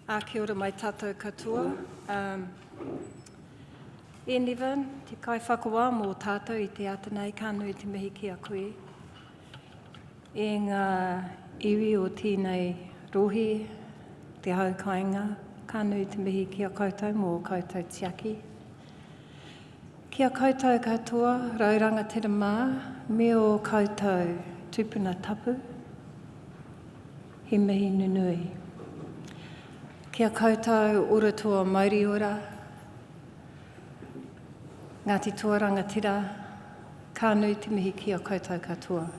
Kia ora mai tātou katoa. E Niven, te kai whakawā mō tātou I te atanei, ka nui te mihi ki a koe. E ngā iwi o tēnei rohi, te haukainga, ka nui te mihi ki a koutou mō koutou tiaki. Kia koutou katoa, rau Rangatira mā, me o koutou tupuna tapu, he mihi nunui. Kia koutou oratoa Maori ora, Ngati Tuwharetoa, ka nui te mihi ki a koutou katoa.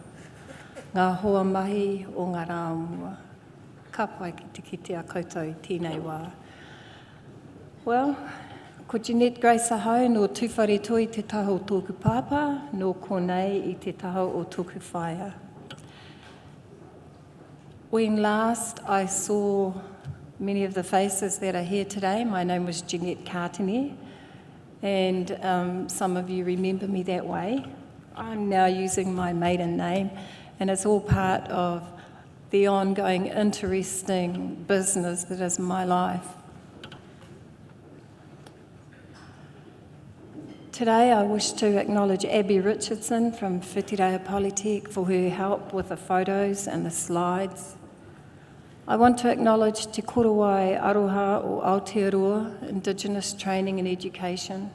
Ngā hoa mahi o ngā rāumua, ka pai ki te kite a koutou I tēnei wā. Well, ko Jeanette Grace ahau no Ngati Tuwharetoa I te taho o tōku pāpā, no konei I te taho o tōku whaia. When last I saw many of the faces that are here today, my name was Jeanette Grace, and some of you remember me that way. I'm now using my maiden name, and it's all part of the ongoing interesting business that is my life. Today I wish to acknowledge Abby Richardson from Whitireia Polytechnic for her help with the photos and the slides. I want to acknowledge Te Korowai Aroha o Aotearoa, Indigenous Training and Education,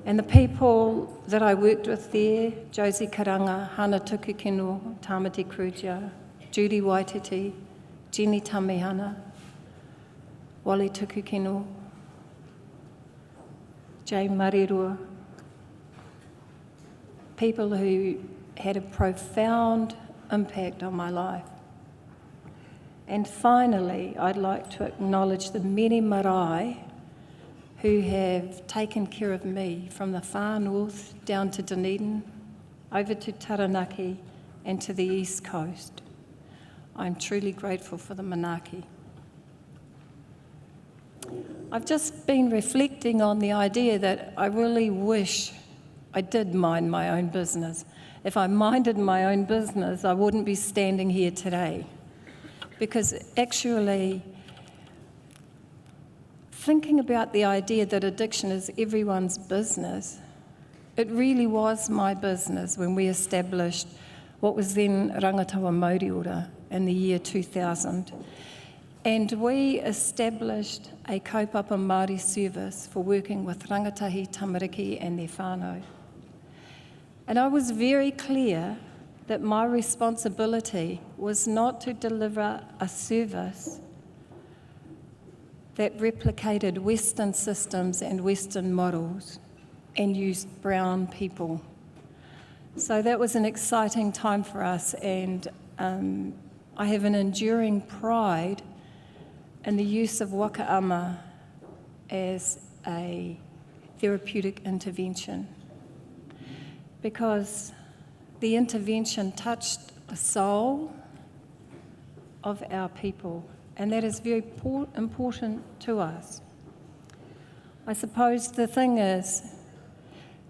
and the people that I worked with there, Josie Karanga, Hana Tukukino, Tamati Kruja, Judy Waititi, Jenny Tamihana, Wally Tukukino, Jay Marirua, people who had a profound impact on my life. And finally, I'd like to acknowledge the many marae who have taken care of me from the far north down to Dunedin, over to Taranaki and to the east coast. I'm truly grateful for the manaaki. I've just been reflecting on the idea that I really wish I did mind my own business. If I minded my own business, I wouldn't be standing here today. Because actually, thinking about the idea that addiction is everyone's business, it really was my business when we established what was then Rangatawa Māori Ora in the year 2000. And we established a kaupapa Māori service for working with rangatahi, tamariki and their whānau. And I was very clear that my responsibility was not to deliver a service that replicated Western systems and Western models and used brown people. So that was an exciting time for us, and I have an enduring pride in the use of wakaama as a therapeutic intervention, because the intervention touched the soul of our people, and that is very important to us. I suppose the thing is,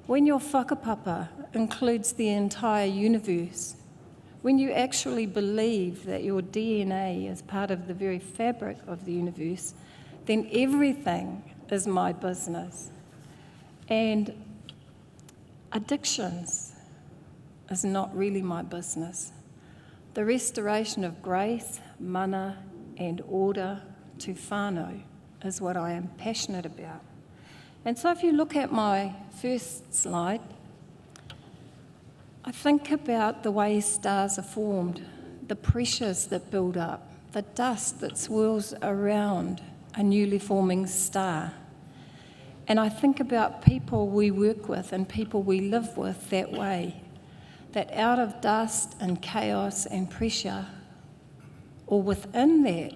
when your whakapapa includes the entire universe, when you actually believe that your DNA is part of the very fabric of the universe, then everything is my business. And addictions is not really my business. The restoration of grace, mana, and order to whānau is what I am passionate about. And so if you look at my first slide, I think about the way stars are formed, the pressures that build up, the dust that swirls around a newly forming star. And I think about people we work with and people we live with that way, that out of dust and chaos and pressure, or within that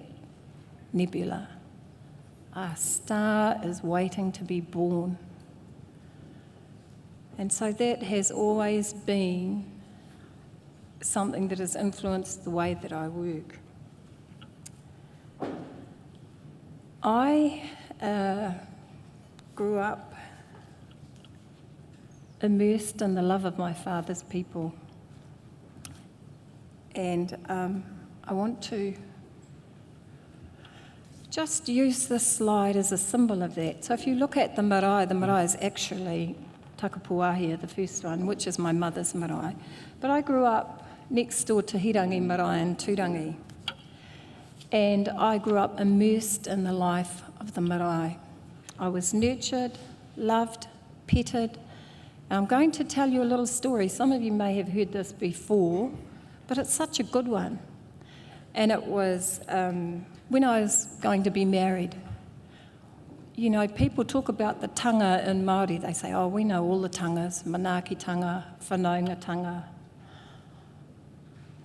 nebula, a star is waiting to be born. And so that has always been something that has influenced the way that I work. I grew up immersed in the love of my father's people. And I want to just use this slide as a symbol of that. So if you look at the marae is actually Takapuahia, the first one, which is my mother's marae. But I grew up next door to Hirangi marae in Turangi. And I grew up immersed in the life of the marae. I was nurtured, loved, petted. I'm going to tell you a little story. Some of you may have heard this before, but it's such a good one. And it was when I was going to be married. You know, people talk about the tanga in Māori. They say, oh, we know all the tangas, manaaki tanga, whanaunga tanga,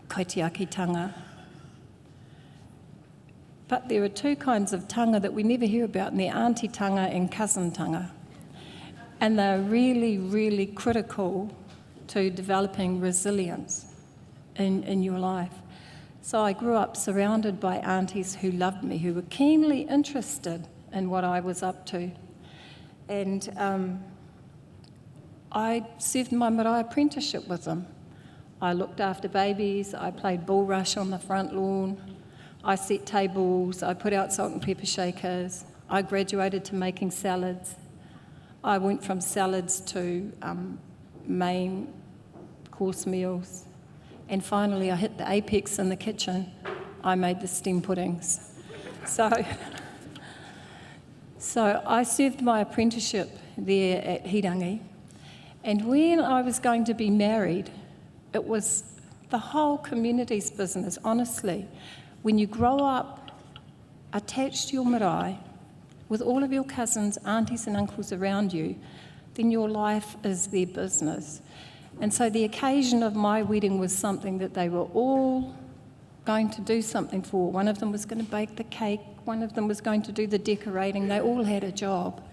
kaitiaki tanga. But there are two kinds of tanga that we never hear about, and they're auntie tanga and cousin tanga. And they're really, really critical to developing resilience in your life. So I grew up surrounded by aunties who loved me, who were keenly interested in what I was up to. And I served my marae apprenticeship with them. I looked after babies, I played bull rush on the front lawn, I set tables, I put out salt and pepper shakers, I graduated to making salads. I went from salads to main course meals. And finally, I hit the apex in the kitchen. I made the stem puddings. So I served my apprenticeship there at Hirangi. And when I was going to be married, it was the whole community's business, honestly. When you grow up attached to your marae, with all of your cousins, aunties and uncles around you, then your life is their business. And so the occasion of my wedding was something that they were all going to do something for. One of them was going to bake the cake, one of them was going to do the decorating. They all had a job.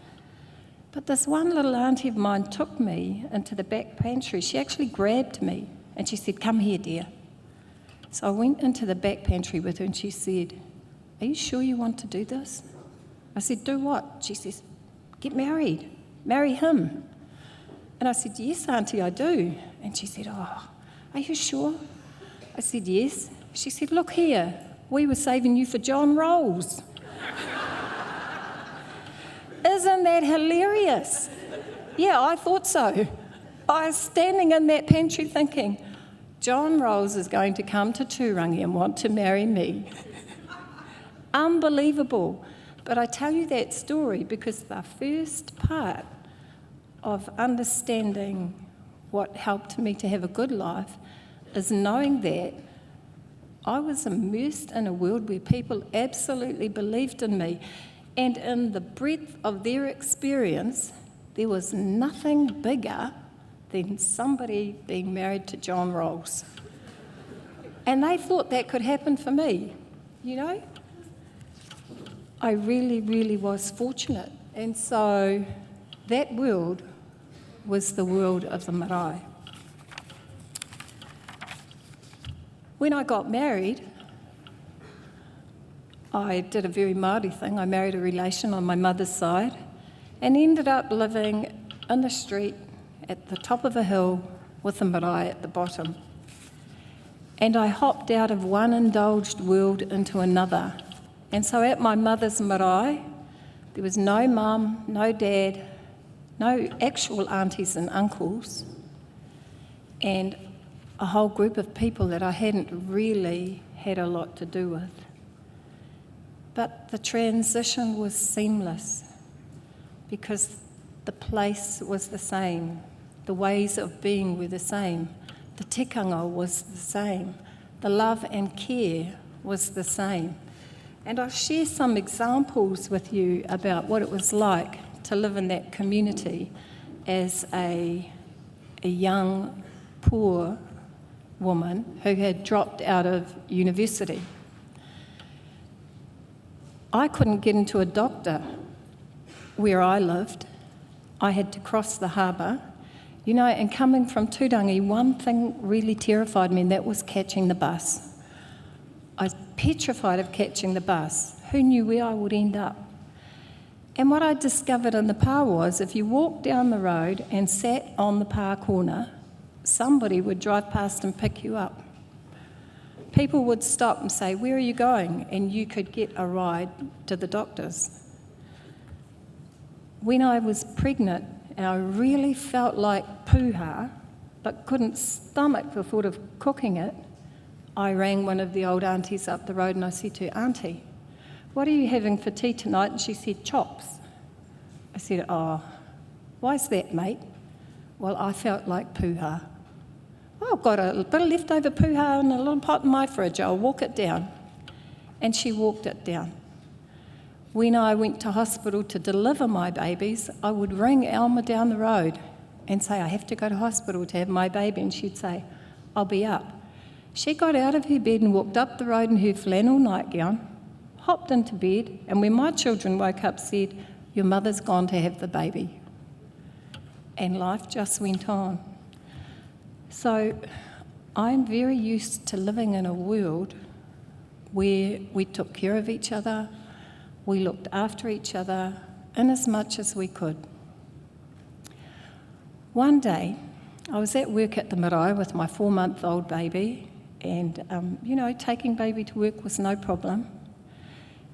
But this one little auntie of mine took me into the back pantry. She actually grabbed me and she said, "Come here, dear." So I went into the back pantry with her and she said, "Are you sure you want to do this?" I said, "Do what?" She says, "Get married. Marry him." And I said, "Yes, Auntie, I do." And she said, "Oh, are you sure?" I said, "Yes." She said, "Look here, we were saving you for John Rolls." Isn't that hilarious? Yeah, I thought so. I was standing in that pantry thinking, John Rolls is going to come to Turangi and want to marry me. Unbelievable. But I tell you that story because the first part of understanding what helped me to have a good life is knowing that I was immersed in a world where people absolutely believed in me. And in the breadth of their experience, there was nothing bigger than somebody being married to John Rolls. And they thought that could happen for me, you know? I really, really was fortunate. And so that world was the world of the marae. When I got married, I did a very Māori thing. I married a relation on my mother's side and ended up living in the street at the top of a hill with the marae at the bottom. And I hopped out of one indulged world into another. And so at my mother's marae, there was no mum, no dad, no actual aunties and uncles, and a whole group of people that I hadn't really had a lot to do with. But the transition was seamless because the place was the same, the ways of being were the same, the tikanga was the same, the love and care was the same. And I'll share some examples with you about what it was like to live in that community as a young, poor woman who had dropped out of university. I couldn't get into a doctor where I lived. I had to cross the harbour. You know, and coming from Turangi, one thing really terrified me, and that was catching the bus. I was petrified of catching the bus. Who knew where I would end up? And what I discovered in the pā was if you walked down the road and sat on the pā corner, somebody would drive past and pick you up. people would stop and say, "Where are you going?" And you could get a ride to the doctors. When I was pregnant and I really felt like poo-ha, but couldn't stomach the thought of cooking it, I rang one of the old aunties up the road and I said to her, "Auntie, what are you having for tea tonight?" And she said, "Chops." I said, "Oh, why's that, mate?" "Well, I felt like poo-ha." "Oh, I've got a bit of leftover poo-ha in a little pot in my fridge, I'll walk it down." And she walked it down. When I went to hospital to deliver my babies, I would ring Alma down the road and say, "I have to go to hospital to have my baby," and she'd say, "I'll be up." She got out of her bed and walked up the road in her flannel nightgown, hopped into bed, and when my children woke up said, "Your mother's gone to have the baby." And life just went on. So I'm very used to living in a world where we took care of each other, we looked after each other in as much as we could. One day, I was at work at the marae with my 4-month-old baby, and taking baby to work was no problem.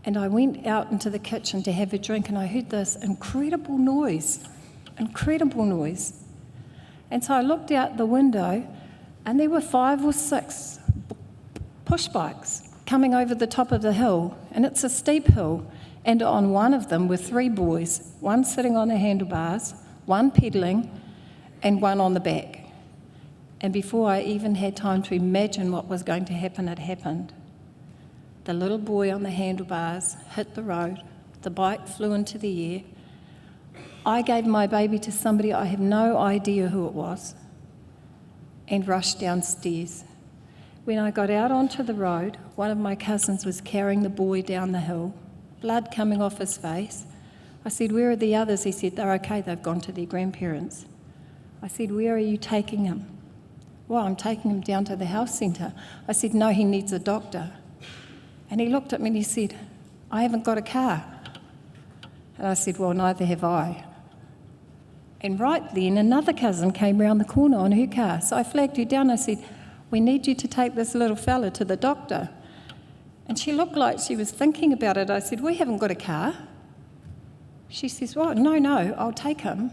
And I went out into the kitchen to have a drink, and I heard this incredible noise. And so I looked out the window, and there were 5 or 6 push bikes coming over the top of the hill, and it's a steep hill, and on one of them were 3 boys, one sitting on the handlebars, one pedalling, and one on the back. And before I even had time to imagine what was going to happen, it happened. The little boy on the handlebars hit the road, the bike flew into the air. I gave my baby to somebody, I have no idea who it was, and rushed downstairs. When I got out onto the road, one of my cousins was carrying the boy down the hill, blood coming off his face. I said, "Where are the others?" He said, "They're okay, they've gone to their grandparents." I said, "Where are you taking him?" "Well, I'm taking him down to the health centre." I said, "No, he needs a doctor." And he looked at me and he said, "I haven't got a car." And I said, "Well, neither have I." And right then, another cousin came round the corner on her car. So I flagged her down. I said, "We need you to take this little fella to the doctor." And she looked like she was thinking about it. I said, "We haven't got a car." She says, "Well, no, I'll take him.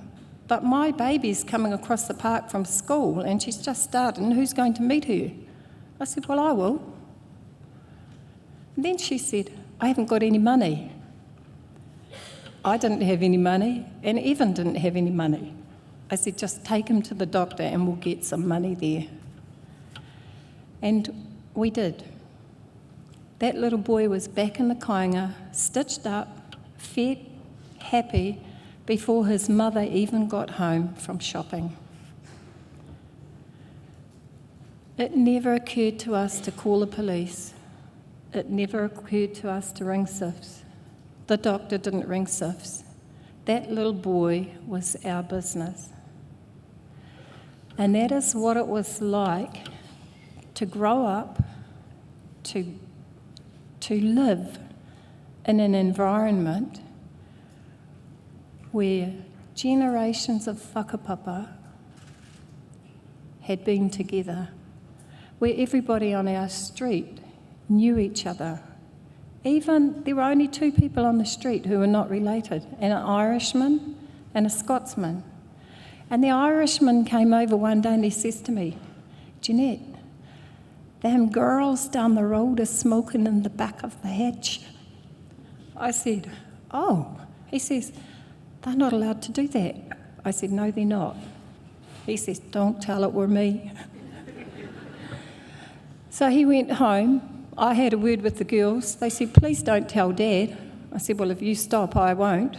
But my baby's coming across the park from school and she's just started, and who's going to meet her?" I said, "Well, I will." And then she said, "I haven't got any money." I didn't have any money, and Evan didn't have any money. I said, "Just take him to the doctor and we'll get some money there." And we did. That little boy was back in the kāinga, stitched up, fed, happy, before his mother even got home from shopping. It never occurred to us to call the police. It never occurred to us to ring SIFs. The doctor didn't ring SIFs. That little boy was our business. And that is what it was like to grow up, to live in an environment where generations of whakapapa had been together, where everybody on our street knew each other. Even there were only 2 people on the street who were not related, an Irishman and a Scotsman. And the Irishman came over one day and he says to me, "Jeanette, them girls down the road are smoking in the back of the hedge." I said, "Oh." He says, "They're not allowed to do that." I said, "No, they're not." He says, "Don't tell it were me." So he went home. I had a word with the girls. They said, "Please don't tell Dad." I said, "Well, if you stop, I won't."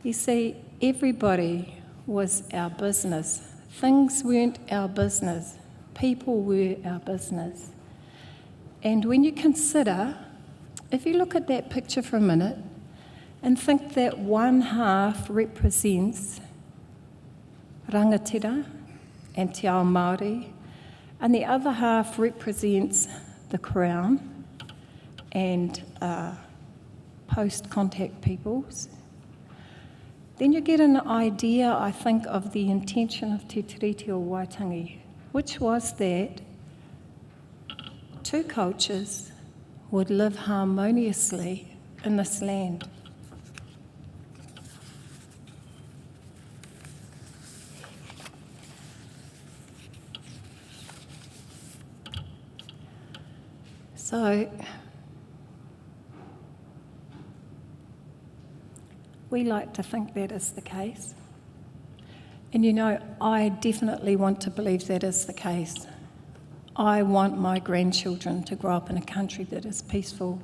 You see, everybody was our business. Things weren't our business. People were our business. And when you consider, if you look at that picture for a minute and think that one half represents Rangatira and Te Ao Māori, and the other half represents the Crown and post-contact peoples, then you get an idea, I think, of the intention of Te Tiriti o Waitangi, which was that two cultures would live harmoniously in this land. So, we like to think that is the case. And you know, I definitely want to believe that is the case. I want my grandchildren to grow up in a country that is peaceful,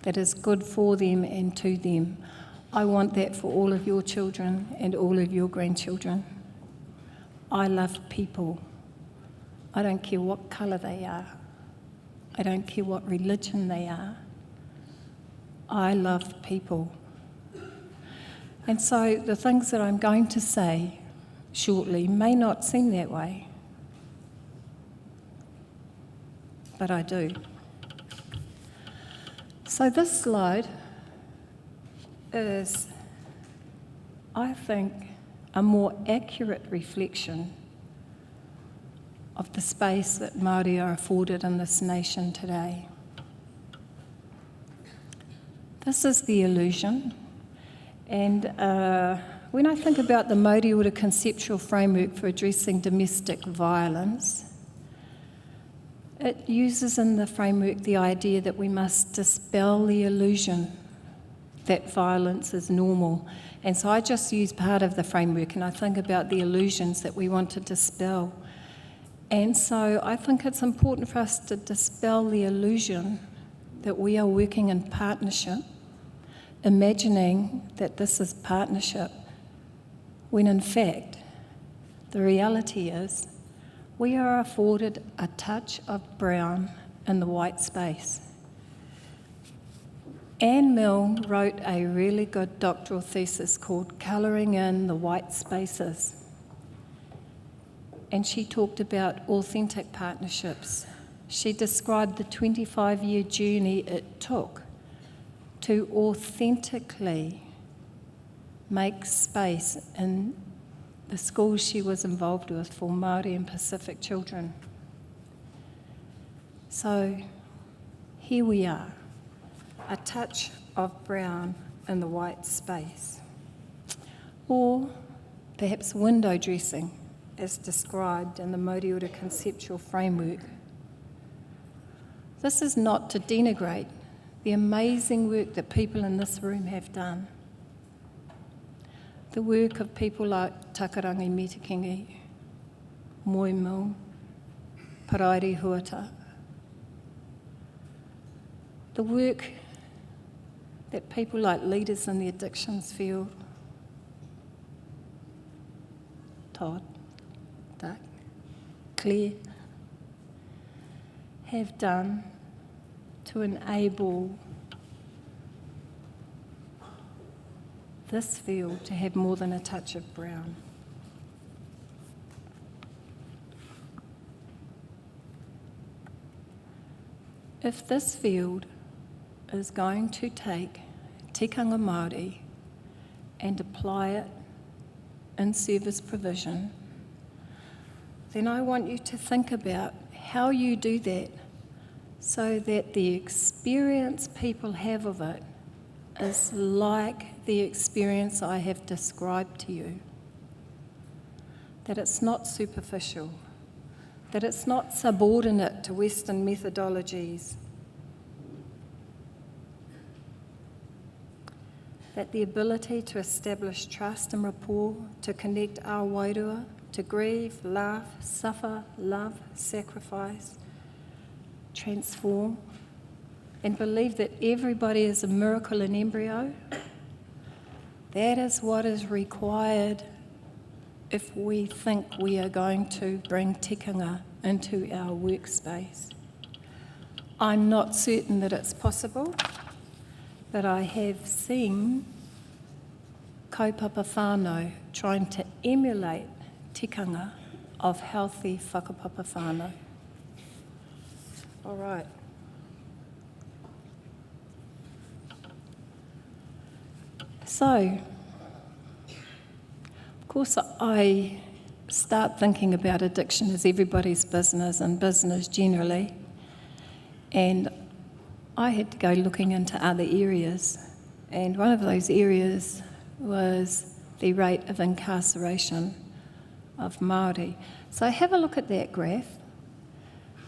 that is good for them and to them. I want that for all of your children and all of your grandchildren. I love people. I don't care what colour they are. I don't care what religion they are. I love people. And so the things that I'm going to say shortly may not seem that way, but I do. So this slide is, I think, a more accurate reflection of the space that Māori are afforded in this nation today. This is the illusion, and when I think about the Māori conceptual framework for addressing domestic violence, it uses in the framework the idea that we must dispel the illusion that violence is normal. And so I just use part of the framework and I think about the illusions that we want to dispel. And so I think it's important for us to dispel the illusion that we are working in partnership, imagining that this is partnership, when in fact the reality is we are afforded a touch of brown in the white space. Anne Milne wrote a really good doctoral thesis called Colouring in the White Spaces. And she talked about authentic partnerships. She described the 25-year journey it took to authentically make space in the schools she was involved with for Māori and Pacific children. So here we are, a touch of brown in the white space. Or perhaps window dressing, as described in the Moriori conceptual framework. This is not to denigrate the amazing work that people in this room have done. The work of people like Takarangi Metikingi, Moimu, Parairi Huata. The work that people like leaders in the addictions field, Todd, Doug, Claire, have done to enable this field to have more than a touch of brown. If this field is going to take tikanga Māori and apply it in service provision, then I want you to think about how you do that so that the experience people have of it is like the experience I have described to you. That it's not superficial, that it's not subordinate to Western methodologies, that the ability to establish trust and rapport, to connect our wairua, to grieve, laugh, suffer, love, sacrifice, transform, and believe that everybody is a miracle in embryo, that is what is required if we think we are going to bring tikanga into our workspace. I'm not certain that it's possible, but I have seen kaupapa whānau trying to emulate tikanga of healthy whakapapa whānau. All right. So, of course, I start thinking about addiction as everybody's business and business generally. And I had to go looking into other areas, and one of those areas was the rate of incarceration of Māori. So have a look at that graph,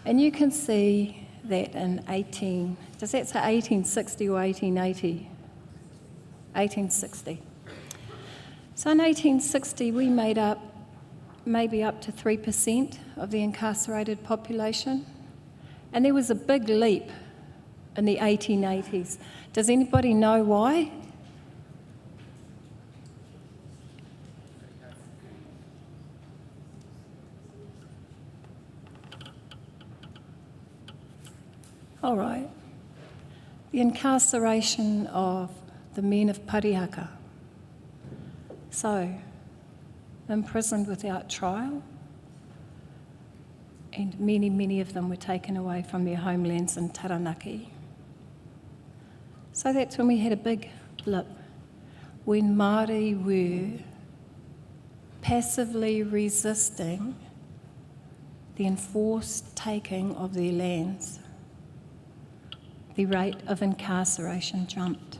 and you can see that in does that say 1860 or 1880? 1860. So in 1860 we made up maybe up to 3% of the incarcerated population, and there was a big leap in the 1880s. Does anybody know why? All right. The incarceration of the men of Parihaka. So, imprisoned without trial, and many, many of them were taken away from their homelands in Taranaki. So that's when we had a big blip, when Māori were passively resisting the enforced taking of their lands. The rate of incarceration jumped.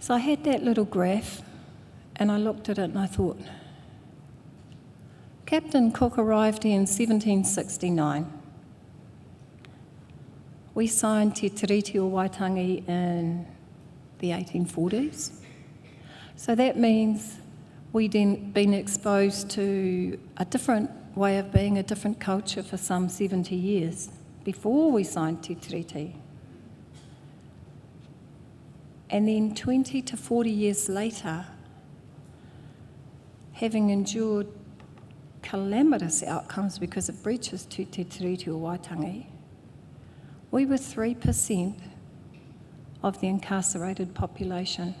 So I had that little graph, and I looked at it and I thought, Captain Cook arrived here in 1769. We signed Te Tiriti o Waitangi in the 1840s. So that means we'd been exposed to a different way of being, a different culture for some 70 years before we signed Te Tiriti. And then 20 to 40 years later, having endured calamitous outcomes because of breaches to Te Tiriti o Waitangi, we were 3% of the incarcerated population.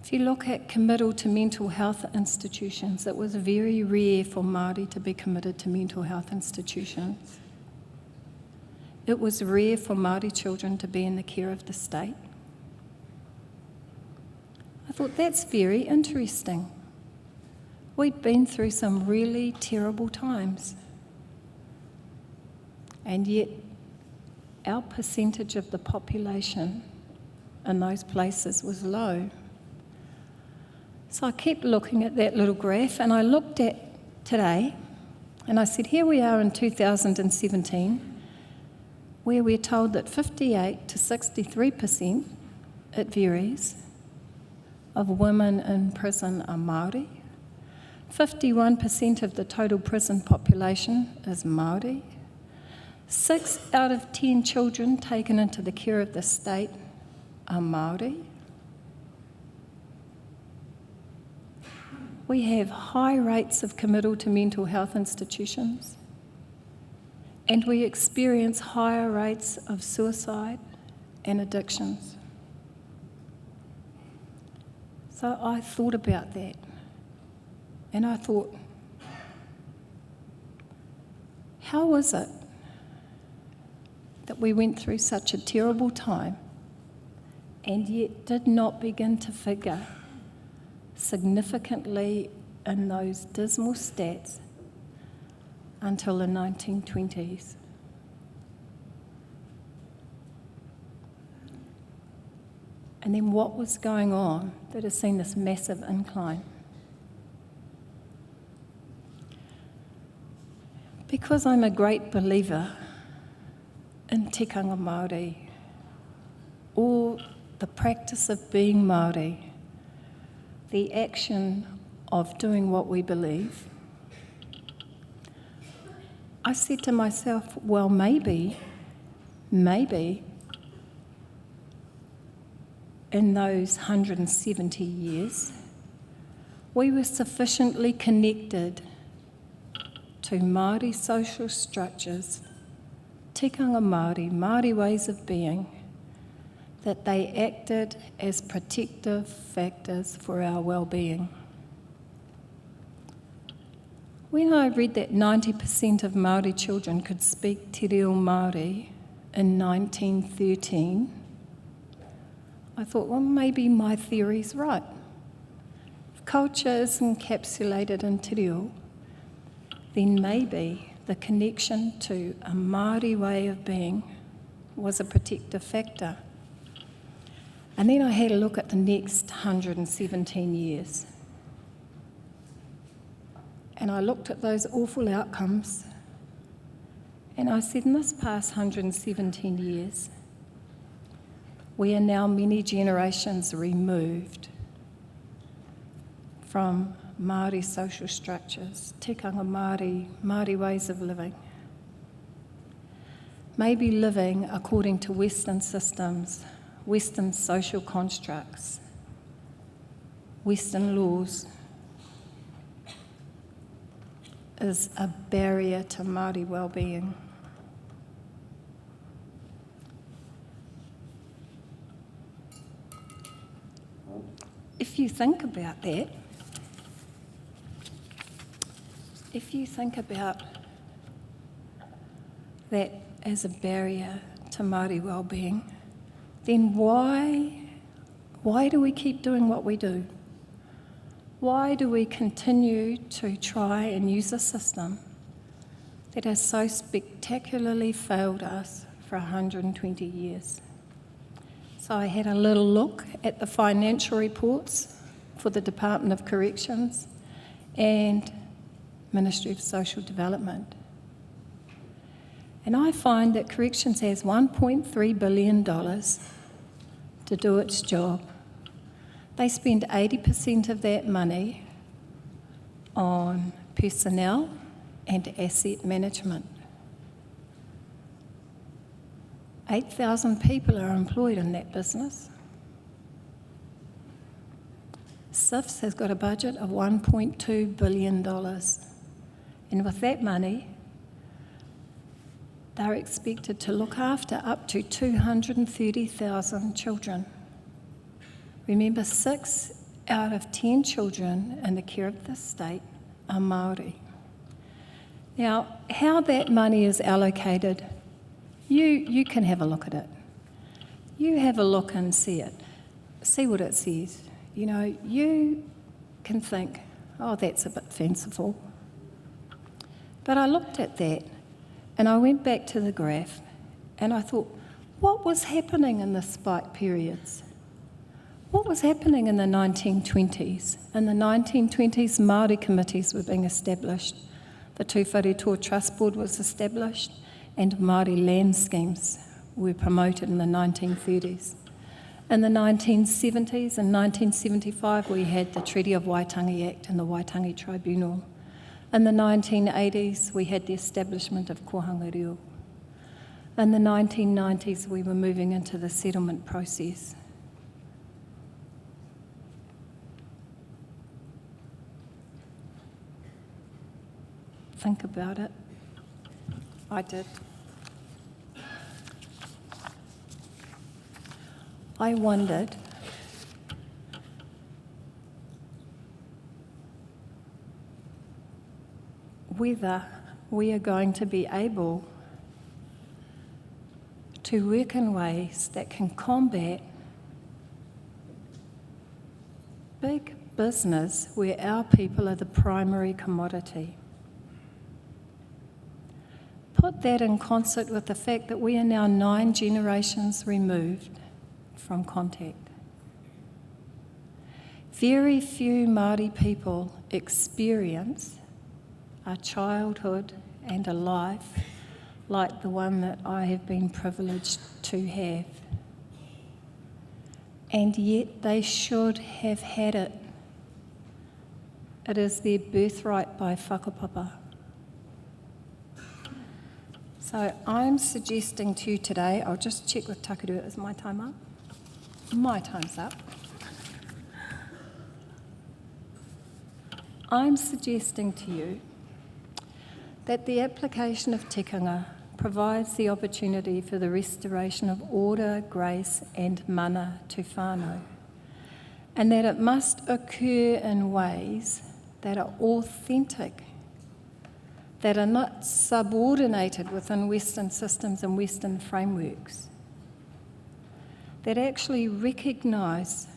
If you look at committal to mental health institutions, it was very rare for Māori to be committed to mental health institutions. It was rare for Māori children to be in the care of the state. I thought, that's very interesting. We'd been through some really terrible times, and yet our percentage of the population in those places was low. So I kept looking at that little graph, and I looked at today, and I said, here we are in 2017, where we're told that 58 to 63%, it varies, of women in prison are Māori. 51% of the total prison population is Māori. 6 out of 10 children taken into the care of the state are Māori. We have high rates of committal to mental health institutions, and we experience higher rates of suicide and addictions. So I thought about that, and I thought, how is it that we went through such a terrible time and yet did not begin to figure significantly in those dismal stats until the 1920s? And then what was going on that has seen this massive incline? Because I'm a great believer in tikanga Māori, or the practice of being Māori, the action of doing what we believe, I said to myself, well, maybe in those 170 years, we were sufficiently connected to Māori social structures, tikanga Māori, Māori ways of being, that they acted as protective factors for our well-being. When I read that 90% of Māori children could speak te reo Māori in 1913, I thought, well, maybe my theory's right. If culture is encapsulated in te reo, then maybe the connection to a Māori way of being was a protective factor. And then I had a look at the next 117 years. And I looked at those awful outcomes, and I said, in this past 117 years, we are now many generations removed from Māori social structures, tikanga Māori, Māori ways of living. Maybe living according to Western systems, Western social constructs, Western laws is a barrier to Māori well-being. If you think about that, as a barrier to Māori well-being, then why do we keep doing what we do? Why do we continue to try and use a system that has so spectacularly failed us for 120 years? So I had a little look at the financial reports for the Department of Corrections and Ministry of Social Development. And I find that Corrections has $1.3 billion to do its job. They spend 80% of that money on personnel and asset management. 8,000 people are employed in that business. SIFS has got a budget of $1.2 billion. And with that money, they're expected to look after up to 230,000 children. Remember, 6 out of 10 children in the care of the state are Māori. Now, how that money is allocated, you can have a look at it. You have a look and see it. See what it says. You know, you can think, oh, that's a bit fanciful. But I looked at that and I went back to the graph and I thought, what was happening in the spike periods? What was happening in the 1920s? In the 1920s, Māori committees were being established. The Te Whāretoa Trust Board was established and Māori land schemes were promoted in the 1930s. In the 1970s and 1975, we had the Treaty of Waitangi Act and the Waitangi Tribunal. In the 1980s, we had the establishment of Kohanga Reo. In the 1990s, we were moving into the settlement process. Think about it. I did. I wondered whether we are going to be able to work in ways that can combat big business where our people are the primary commodity. Put that in concert with the fact that we are now 9 generations removed from contact. Very few Māori people experience a childhood and a life like the one that I have been privileged to have. And yet they should have had it. It is their birthright by whakapapa. So I'm suggesting to you today, I'll just check with Takarua, is my time up? My time's up. I'm suggesting to you that the application of tikanga provides the opportunity for the restoration of order, grace and mana to whānau, and that it must occur in ways that are authentic, that are not subordinated within Western systems and Western frameworks, that actually recognise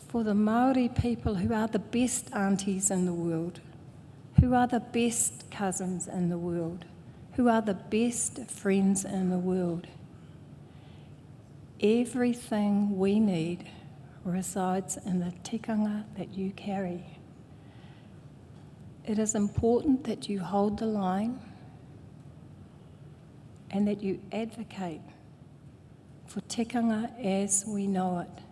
for the Māori people who are the best aunties in the world, Who are the best cousins in the world? Who are the best friends in the world? Everything we need resides in the tikanga that you carry. It is important that you hold the line and that you advocate for tikanga as we know it.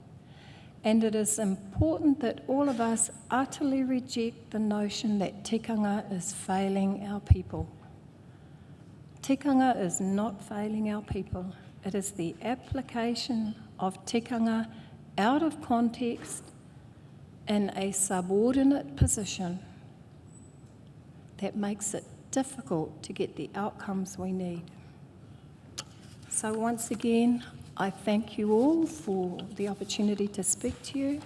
And it is important that all of us utterly reject the notion that tikanga is failing our people. Tikanga is not failing our people. It is the application of tikanga out of context in a subordinate position that makes it difficult to get the outcomes we need. So once again, I thank you all for the opportunity to speak to you.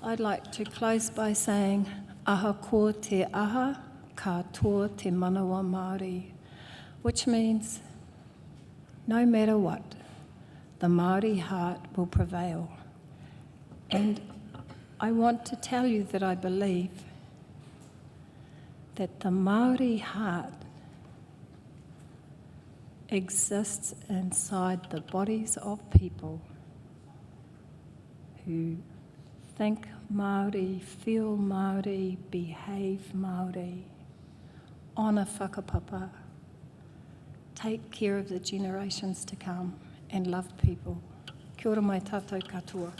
I'd like to close by saying, aha ko te aha, katoa te manawa Māori, which means no matter what, the Māori heart will prevail. And I want to tell you that I believe that the Māori heart exists inside the bodies of people who think Māori, feel Māori, behave Māori, honour whakapapa, take care of the generations to come and love people. Kia ora mai tātou katoa.